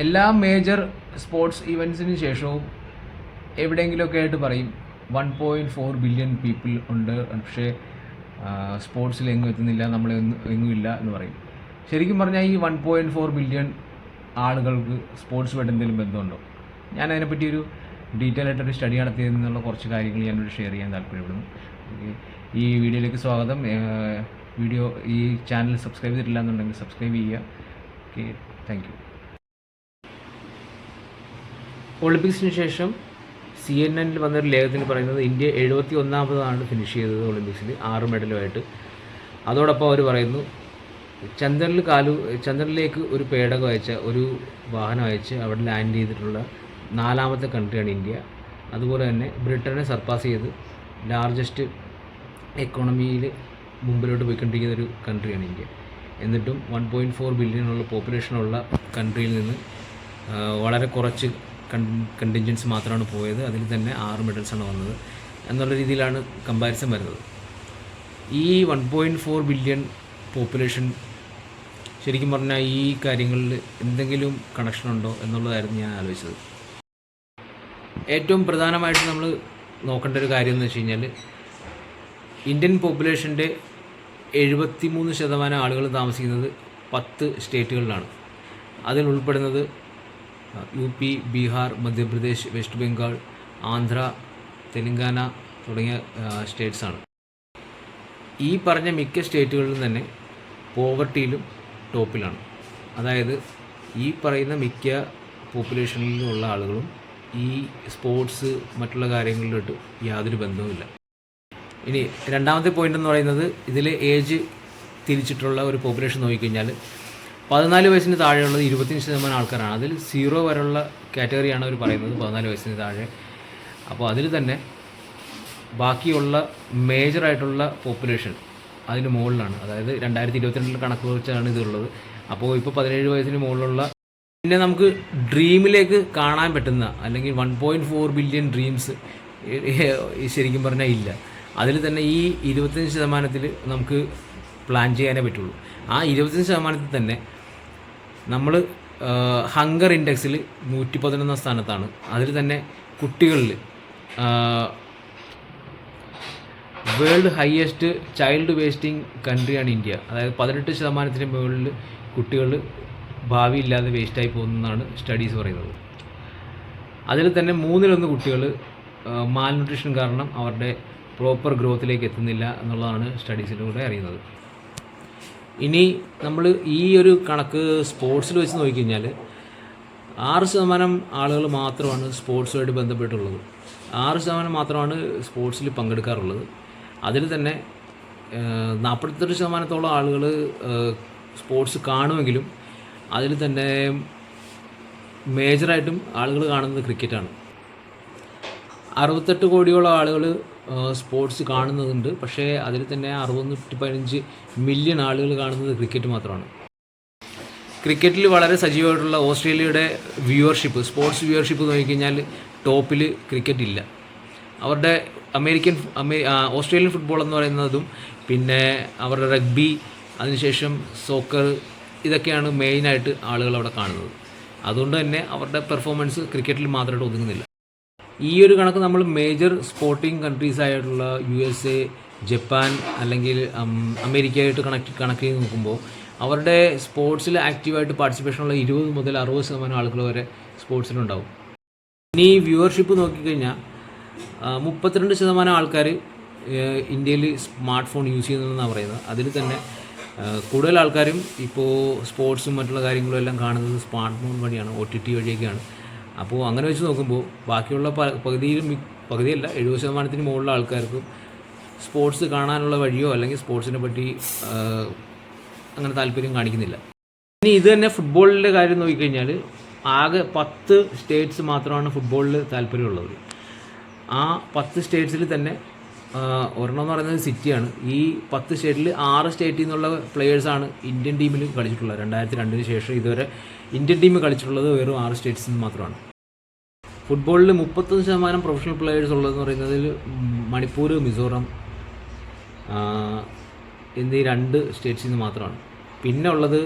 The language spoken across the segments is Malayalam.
എല്ലാ മേജർ സ്പോർട്സ് ഇവൻസിന് ശേഷവും എവിടെയെങ്കിലുമൊക്കെ ആയിട്ട് പറയും 1.4 ബില്യൺ പീപ്പിൾ ഉണ്ട്, പക്ഷേ സ്പോർട്സിൽ എങ്ങും എത്തുന്നില്ല, നമ്മൾ എങ്ങുമില്ല എന്ന് പറയും. ശരിക്കും പറഞ്ഞാൽ ഈ 1.4 ബില്യൺ ആളുകൾക്ക് സ്പോർട്സുമായിട്ട് എന്തെങ്കിലും ബന്ധമുണ്ടോ? ഞാൻ അതിനെപ്പറ്റി ഒരു ഡീറ്റെയിൽ ആയിട്ടൊരു സ്റ്റഡി നടത്തിയതിനുള്ള കുറച്ച് കാര്യങ്ങൾ ഞാനൊരു ഷെയർ ചെയ്യാൻ താല്പര്യപ്പെടുന്നു. ഈ വീഡിയോയിലേക്ക് സ്വാഗതം. ഈ ചാനൽ സബ്സ്ക്രൈബ് ചെയ്തിട്ടില്ല എന്നുണ്ടെങ്കിൽ സബ്സ്ക്രൈബ് ചെയ്യുക. Okay, thank you. ഒളിമ്പിക്സിന് ശേഷം CNN വന്നൊരു ലേഖനത്തിൽ പറയുന്നത് ഇന്ത്യ 71ാമതാണ് ഫിനിഷ് ചെയ്തത് ഒളിമ്പിക്സിൽ 6 മെഡലുമായിട്ട്. അതോടൊപ്പം അവർ പറയുന്നു ചന്ദ്രനിലേക്ക് ഒരു പേടകം ഒരു വാഹനം അയച്ച് അവിടെ ലാൻഡ് ചെയ്തിട്ടുള്ള 4ാമത്തെ കൺട്രിയാണ് ഇന്ത്യ. അതുപോലെ തന്നെ ബ്രിട്ടനെ സർപ്പാസ് ചെയ്ത് ലാർജസ്റ്റ് എക്കോണമിയിൽ മുമ്പിലോട്ട് പോയിക്കൊണ്ടിരിക്കുന്ന ഒരു കൺട്രിയാണ് ഇന്ത്യ. എന്നിട്ടും 1.4 ബില്യണുള്ള പോപ്പുലേഷനുള്ള കൺട്രിയിൽ നിന്ന് വളരെ കുറച്ച് കണ്ടിൻജൻസ് മാത്രമാണ് പോയത്. അതിൽ തന്നെ 6 മെഡൽസാണ് വന്നത് എന്നുള്ള രീതിയിലാണ് കമ്പാരിസൺ വരുന്നത്. ഈ 1.4 ബില്യൺ പോപ്പുലേഷൻ ശരിക്കും പറഞ്ഞാൽ ഈ കാര്യങ്ങളിൽ എന്തെങ്കിലും കണക്ഷൻ ഉണ്ടോ എന്നുള്ളതായിരുന്നു ഞാൻ ആലോചിച്ചത്. ഏറ്റവും പ്രധാനമായിട്ട് നമ്മൾ നോക്കേണ്ട ഒരു കാര്യം എന്ന് വെച്ച് കഴിഞ്ഞാൽ ഇന്ത്യൻ പോപ്പുലേഷൻ്റെ 73% ആളുകൾ താമസിക്കുന്നത് 10 സ്റ്റേറ്റുകളിലാണ്. അതിൽ ഉൾപ്പെടുന്നത് UP, ബീഹാർ, മധ്യപ്രദേശ്, വെസ്റ്റ് ബംഗാൾ, ആന്ധ്ര, തെലങ്കാന തുടങ്ങിയ സ്റ്റേറ്റ്സാണ്. ഈ പറഞ്ഞ മിക്ക സ്റ്റേറ്റുകളിലും തന്നെ പോവർട്ടിയിലും ടോപ്പിലാണ്. അതായത് ഈ പറയുന്ന മിക്ക പോപ്പുലേഷനിലുള്ള ആളുകളും ഈ സ്പോർട്സ് മറ്റുള്ള കാര്യങ്ങളിലോട്ട് യാതൊരു ബന്ധവുമില്ല. ഇനി രണ്ടാമത്തെ പോയിൻ്റ് എന്ന് പറയുന്നത് ഇതിൽ ഏജ് തിരിച്ചിട്ടുള്ള ഒരു പോപ്പുലേഷൻ നോക്കിക്കഴിഞ്ഞാൽ 14 വയസ്സിന് താഴെയുള്ളത് 25% ആൾക്കാരാണ്. അതിൽ 0 വരെയുള്ള കാറ്റഗറിയാണ് അവർ പറയുന്നത് 14 വയസ്സിന് താഴെ. അപ്പോൾ അതിൽ തന്നെ ബാക്കിയുള്ള മേജറായിട്ടുള്ള പോപ്പുലേഷൻ അതിന് മുകളിലാണ്. അതായത് 2022 കണക്ക് വെച്ചാണ് ഇതുള്ളത്. അപ്പോൾ ഇപ്പോൾ 17 വയസ്സിന് മുകളിലുള്ള പിന്നെ നമുക്ക് ഡ്രീമിലേക്ക് കാണാൻ പറ്റുന്ന അല്ലെങ്കിൽ 1.4 ബില്യൺ ഡ്രീംസ് ശരിക്കും പറഞ്ഞാൽ ഇല്ല. അതിൽ തന്നെ ഈ 25% നമുക്ക് പ്ലാൻ ചെയ്യാനേ പറ്റുള്ളൂ. ആ 25% തന്നെ നമ്മൾ ഹങ്കർ ഇൻഡെക്സിൽ 111 സ്ഥാനത്താണ്. അതിൽ തന്നെ കുട്ടികളിൽ വേൾഡ് ഹയസ്റ്റ് ചൈൽഡ് വേസ്റ്റിംഗ് കൺട്രിയാണ് ഇന്ത്യ. അതായത് 18% മുകളിൽ കുട്ടികൾ ഭാവിയില്ലാതെ വേസ്റ്റായി പോകുന്നതാണ് സ്റ്റഡീസ് പറയുന്നത്. അതിൽ തന്നെ 1/3 കുട്ടികൾ മാൽന്യൂട്രീഷൻ കാരണം അവരുടെ പ്രോപ്പർ ഗ്രോത്തിലേക്ക് എത്തുന്നില്ല എന്നുള്ളതാണ് സ്റ്റഡീസിലൂടെ അറിയുന്നത്. ഇനി നമ്മൾ ഈ ഒരു കണക്ക് സ്പോർട്സിൽ വെച്ച് നോക്കിക്കഴിഞ്ഞാൽ 6% ആളുകൾ മാത്രമാണ് സ്പോർട്സുമായിട്ട് ബന്ധപ്പെട്ടുള്ളത്. 6% മാത്രമാണ് സ്പോർട്സിൽ പങ്കെടുക്കാറുള്ളത്. അതിൽ തന്നെ 48% ആളുകൾ സ്പോർട്സ് കാണുമെങ്കിലും അതിൽ തന്നെ മേജറായിട്ടും ആളുകൾ കാണുന്നത് ക്രിക്കറ്റാണ്. 68 കോടിയോളം ആളുകൾ സ്പോർട്സ് കാണുന്നുണ്ട്. പക്ഷേ അതിൽ തന്നെ 615 മില്യൺ ആളുകൾ കാണുന്നത് ക്രിക്കറ്റ് മാത്രമാണ്. ക്രിക്കറ്റിൽ വളരെ സജീവമായിട്ടുള്ള ഓസ്ട്രേലിയയുടെ സ്പോർട്സ് വ്യൂവർഷിപ്പ് നോക്കിക്കഴിഞ്ഞാൽ ടോപ്പിൽ ക്രിക്കറ്റ് ഇല്ല. അവരുടെ ഓസ്ട്രേലിയൻ ഫുട്ബോൾ എന്ന് പറയുന്നതും പിന്നെ അവരുടെ റഗ്ബി, അതിനുശേഷം സോക്കർ, ഇതൊക്കെയാണ് മെയിനായിട്ട് ആളുകൾ അവിടെ കാണുന്നത്. അതുകൊണ്ട് തന്നെ അവരുടെ പെർഫോമൻസ് ക്രിക്കറ്റിൽ മാത്രമായിട്ട് ഒതുങ്ങുന്നില്ല. ഈ ഒരു കണക്ക് നമ്മൾ മേജർ സ്പോർട്ടിംഗ് കൺട്രീസ് ആയിട്ടുള്ള USA, ജപ്പാൻ അല്ലെങ്കിൽ അമേരിക്കയായിട്ട് കണക്ട് ചെയ്ത് നോക്കുമ്പോൾ അവരുടെ സ്പോർട്സിൽ ആക്റ്റീവായിട്ട് പാർട്ടിസിപ്പേഷനുള്ള 20 മുതൽ 60% ആളുകൾ വരെ സ്പോർട്സിലുണ്ടാവും. ഇനി വ്യൂവർഷിപ്പ് നോക്കിക്കഴിഞ്ഞാൽ 32% ആൾക്കാർ ഇന്ത്യയിൽ സ്മാർട്ട് ഫോൺ യൂസ് ചെയ്യുന്നതെന്നാണ് പറയുന്നത്. അതിൽ തന്നെ കൂടുതൽ ആൾക്കാരും ഇപ്പോൾ സ്പോർട്സും മറ്റുള്ള കാര്യങ്ങളും എല്ലാം കാണുന്നത് സ്മാർട്ട് ഫോൺ വഴിയാണ്, OTT വഴിയൊക്കെയാണ്. അപ്പോൾ അങ്ങനെ വെച്ച് നോക്കുമ്പോൾ ബാക്കിയുള്ള പകുതിയല്ല 70% മുകളിലുള്ള ആൾക്കാർക്കും സ്പോർട്സ് കാണാനുള്ള വഴിയോ അല്ലെങ്കിൽ സ്പോർട്സിനെ പറ്റി അങ്ങനെ താല്പര്യം കാണിക്കുന്നില്ല. ഇനി ഇത് തന്നെ ഫുട്ബോളിൻ്റെ കാര്യം നോക്കിക്കഴിഞ്ഞാൽ ആകെ 10 സ്റ്റേറ്റ്സ് മാത്രമാണ് ഫുട്ബോളിൽ താല്പര്യമുള്ളത്. ആ 10 സ്റ്റേറ്റ്സിൽ തന്നെ ഒരെണ്ണം എന്ന് പറയുന്നത് സിറ്റിയാണ്. ഈ 10 സ്റ്റേറ്റിൽ 6 സ്റ്റേറ്റിൽ നിന്നുള്ള പ്ലെയേഴ്സാണ് ഇന്ത്യൻ ടീമിൽ കളിച്ചിട്ടുള്ളത്. 2002 ശേഷം ഇതുവരെ ഇന്ത്യൻ ടീം കളിച്ചിട്ടുള്ളത് വെറും 6 സ്റ്റേറ്റ്സിൽ നിന്ന് മാത്രമാണ്. ഫുട്ബോളിൽ 31% പ്രൊഫഷണൽ പ്ലെയേഴ്സ് ഉള്ളതെന്ന് പറയുന്നതിൽ മണിപ്പൂർ, മിസോറാം എന്നീ 2 സ്റ്റേറ്റ്സിൽ നിന്ന് മാത്രമാണ്. പിന്നെ ഉള്ളത്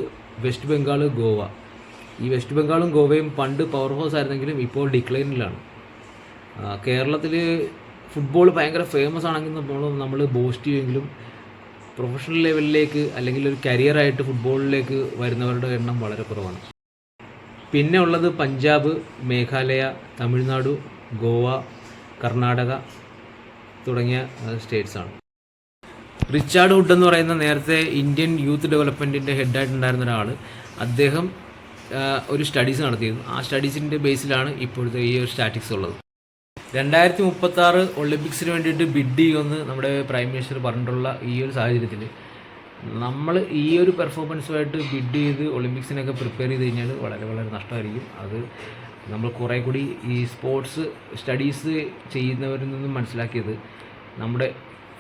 വെസ്റ്റ് ബംഗാൾ, ഗോവ. ഈ വെസ്റ്റ് ബംഗാളും ഗോവയും പണ്ട് പവർ ഹൗസ് ആയിരുന്നെങ്കിലും ഇപ്പോൾ ഡിക്ലൈനിലാണ്. കേരളത്തിൽ ഫുട്ബോൾ ഭയങ്കര ഫേമസ് ആണെങ്കിൽ നമ്മൾ ബോസ്റ്റ് ചെയ്യുമെങ്കിലും പ്രൊഫഷണൽ ലെവലിലേക്ക് അല്ലെങ്കിൽ ഒരു കരിയറായിട്ട് ഫുട്ബോളിലേക്ക് വരുന്നവരുടെ എണ്ണം വളരെ കുറവാണ്. പിന്നെ ഉള്ളത് പഞ്ചാബ്, മേഘാലയ, തമിഴ്നാട്, ഗോവ, കർണാടക തുടങ്ങിയ സ്റ്റേറ്റ്സാണ്. റിച്ചാർഡ് വുഡ് എന്ന് പറയുന്ന നേരത്തെ ഇന്ത്യൻ യൂത്ത് ഡെവലപ്മെൻറ്റിൻ്റെ ഹെഡായിട്ടുണ്ടായിരുന്ന ഒരാൾ, അദ്ദേഹം ഒരു സ്റ്റഡീസ് നടത്തിയിരുന്നു. ആ സ്റ്റഡീസിൻ്റെ ബേസിലാണ് ഇപ്പോഴത്തെ ഈ ഒരു സ്റ്റാറ്റിക്സ് ഉള്ളത്. 2036 ഒളിമ്പിക്സിന് വേണ്ടിയിട്ട് ബിഡ് ചെയ്യുമെന്ന് നമ്മുടെ പ്രൈം മിനിസ്റ്റർ പറഞ്ഞിട്ടുള്ള ഈ ഒരു സാഹചര്യത്തിൽ നമ്മൾ ഈ ഒരു പെർഫോമൻസുമായിട്ട് ബിഡ് ചെയ്ത് ഒളിമ്പിക്സിനൊക്കെ പ്രിപ്പയർ ചെയ്ത് കഴിഞ്ഞാൽ വളരെ വളരെ നഷ്ടമായിരിക്കും. അത് നമ്മൾ കുറേ കൂടി ഈ സ്പോർട്സ് സ്റ്റഡീസ് ചെയ്യുന്നവരിൽ നിന്നും മനസ്സിലാക്കിയത് നമ്മുടെ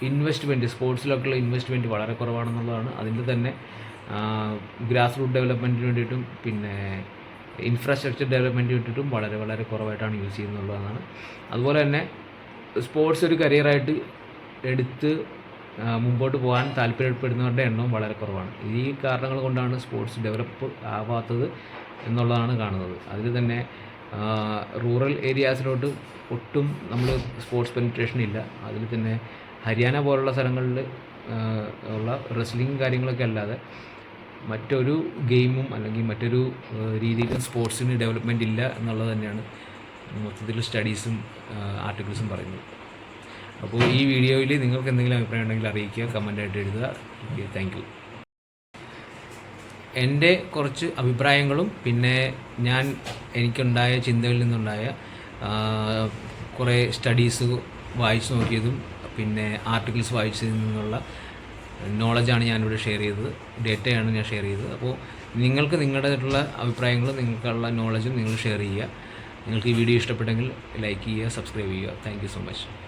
ഇൻവെസ്റ്റ്മെൻറ്റ്, സ്പോർട്സിലൊക്കെയുള്ള ഇൻവെസ്റ്റ്മെൻറ്റ് വളരെ കുറവാണെന്നുള്ളതാണ്. അതിൻ്റെ തന്നെ ഗ്രാസ് റൂട്ട് ഡെവലപ്മെൻറ്റിന് വേണ്ടിയിട്ടും പിന്നെ ഇൻഫ്രാസ്ട്രക്ചർ ഡെവലപ്മെൻറ്റിന് വേണ്ടിയിട്ടും വളരെ വളരെ കുറവായിട്ടാണ് യൂസ് ചെയ്യുന്നുള്ളതാണ്. അതുപോലെ തന്നെ സ്പോർട്സ് ഒരു കരിയറായിട്ട് എടുത്ത് മുമ്പോട്ട് പോകാൻ താല്പര്യപ്പെടുന്നവരുടെ എണ്ണവും വളരെ കുറവാണ്. ഈ കാരണങ്ങൾ കൊണ്ടാണ് സ്പോർട്സ് ഡെവലപ്പ് ആവാത്തത് എന്നുള്ളതാണ് കാണുന്നത്. അതിൽ തന്നെ റൂറൽ ഏരിയാസിലോട്ട് ഒട്ടും നമ്മൾ സ്പോർട്സ് പെനിട്രേഷൻ ഇല്ല. അതിൽ തന്നെ ഹരിയാന പോലുള്ള സ്ഥലങ്ങളിൽ ഉള്ള റെസ്ലിംഗ് കാര്യങ്ങളൊക്കെ അല്ലാതെ മറ്റൊരു ഗെയിമും അല്ലെങ്കിൽ മറ്റൊരു രീതിയിലും സ്പോർട്സിന് ഡെവലപ്മെൻ്റ് ഇല്ല എന്നുള്ളത് തന്നെയാണ് മൊത്തത്തിൽ സ്റ്റഡീസും ആർട്ടിക്കിൾസും പറയുന്നത്. അപ്പോൾ ഈ വീഡിയോയിൽ നിങ്ങൾക്ക് എന്തെങ്കിലും അഭിപ്രായം ഉണ്ടെങ്കിൽ അറിയിക്കുക, കമൻ്റായിട്ട് എഴുതുക. Thank you. എൻ്റെ കുറച്ച് അഭിപ്രായങ്ങളും പിന്നെ എനിക്കുണ്ടായ ചിന്തകളിൽ നിന്നുണ്ടായ കുറേ സ്റ്റഡീസ് വായിച്ചു നോക്കിയതും പിന്നെ ആർട്ടിക്കിൾസ് വായിച്ചതിൽ നിന്നുള്ള നോളജാണ് ഞാനിവിടെ ഷെയർ ചെയ്തത്, ഡേറ്റയാണ് ഞാൻ ഷെയർ ചെയ്തത്. അപ്പോൾ നിങ്ങൾക്ക് നിങ്ങളുടേതായിട്ടുള്ള അഭിപ്രായങ്ങളും നിങ്ങൾക്കുള്ള നോളജും നിങ്ങൾ ഷെയർ ചെയ്യുക. നിങ്ങൾക്ക് ഈ വീഡിയോ ഇഷ്ടപ്പെട്ടെങ്കിൽ ലൈക്ക് ചെയ്യുക, സബ്സ്ക്രൈബ് ചെയ്യുക. Thank you so much.